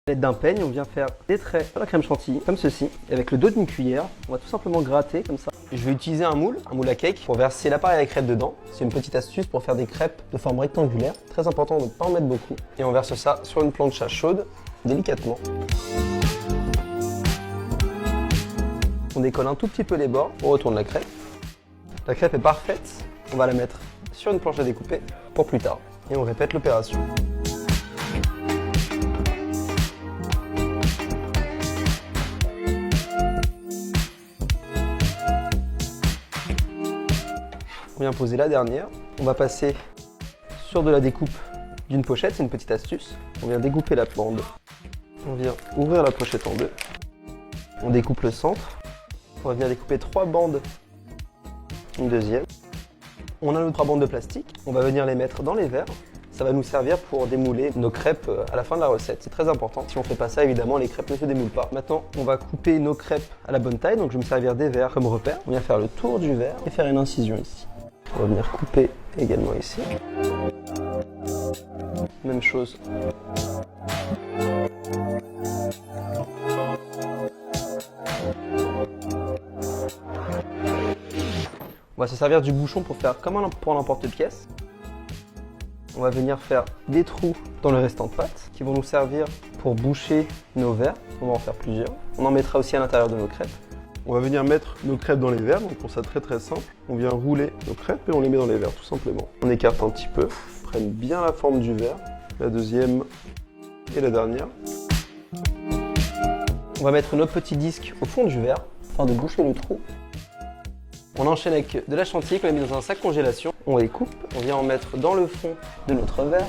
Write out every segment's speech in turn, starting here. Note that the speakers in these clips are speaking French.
À l'aide d'un peigne, on vient faire des traits sur la crème chantilly, comme ceci. Et avec le dos d'une cuillère, on va tout simplement gratter comme ça. Je vais utiliser un moule à cake, pour verser l'appareil à crêpes dedans. C'est une petite astuce pour faire des crêpes de forme rectangulaire. Très important de ne pas en mettre beaucoup. Et on verse ça sur une plancha chaude, délicatement. On décolle un tout petit peu les bords, on retourne la crêpe. La crêpe est parfaite, on va la mettre sur une planche à découper pour plus tard. Et on répète l'opération. On vient poser la dernière. On va passer sur de la découpe d'une pochette, c'est une petite astuce. On vient découper la bande. On vient ouvrir la pochette en deux. On découpe le centre. On va venir découper 3 bandes. Une deuxième. On a nos 3 bandes de plastique. On va venir les mettre dans les verres. Ça va nous servir pour démouler nos crêpes à la fin de la recette. C'est très important. Si on ne fait pas ça, évidemment, les crêpes ne se démoulent pas. Maintenant, on va couper nos crêpes à la bonne taille. Donc, je vais me servir des verres comme repère. On vient faire le tour du verre et faire une incision ici. On va venir couper également ici. Même chose. On va se servir du bouchon pour faire comme pour l'emporte-pièce. On va venir faire des trous dans le restant de pâte qui vont nous servir pour boucher nos verres. On va en faire plusieurs. On en mettra aussi à l'intérieur de nos crêpes. On va venir mettre nos crêpes dans les verres, donc pour ça très simple. On vient rouler nos crêpes et on les met dans les verres tout simplement. On écarte un petit peu, on prenne bien la forme du verre, la deuxième et la dernière. On va mettre notre petit disque au fond du verre afin de boucher le trou. On enchaîne avec de la chantilly qu'on a mis dans un sac congélation. On les coupe, on vient en mettre dans le fond de notre verre.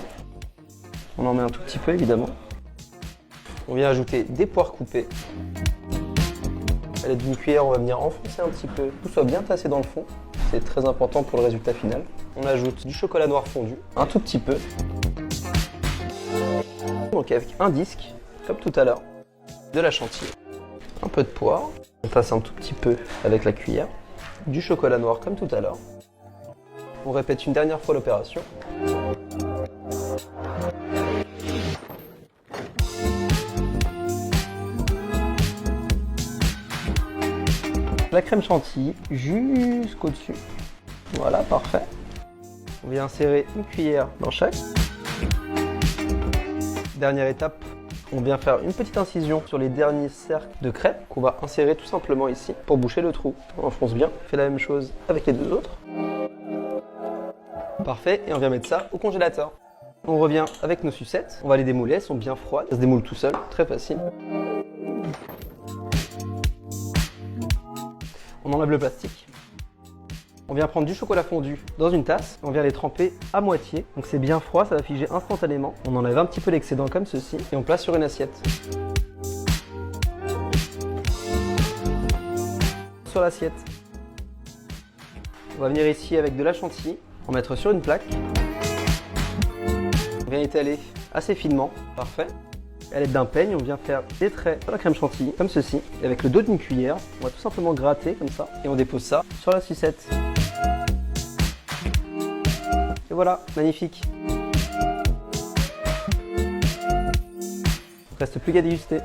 On en met un tout petit peu évidemment. On vient ajouter des poires coupées. À l'aide d'une cuillère, on va venir enfoncer un petit peu, que tout soit bien tassé dans le fond. C'est très important pour le résultat final. On ajoute du chocolat noir fondu, un tout petit peu. Donc avec un disque, comme tout à l'heure, de la chantilly, un peu de poire. On tasse un tout petit peu avec la cuillère, du chocolat noir comme tout à l'heure. On répète une dernière fois l'opération. La crème chantilly jusqu'au dessus. Voilà, parfait. On vient insérer une cuillère dans chaque. Dernière étape, on vient faire une petite incision sur les derniers cercles de crêpes qu'on va insérer tout simplement ici pour boucher le trou. On enfonce bien. On fait la même chose avec les deux autres. Parfait, et on vient mettre ça au congélateur. On revient avec nos sucettes. On va les démouler, elles sont bien froides. Ça se démoule tout seul, très facile. On enlève le plastique. On vient prendre du chocolat fondu dans une tasse. On vient les tremper à moitié. Donc c'est bien froid, ça va figer instantanément. On enlève un petit peu l'excédent comme ceci et on place sur une assiette. Sur l'assiette. On va venir ici avec de la chantilly. On va mettre sur une plaque. On vient étaler assez finement. Parfait. À l'aide d'un peigne, on vient faire des traits sur la crème chantilly, comme ceci. Et avec le dos d'une cuillère, on va tout simplement gratter comme ça. Et on dépose ça sur la sucette. Et voilà, magnifique. Il ne reste plus qu'à déguster.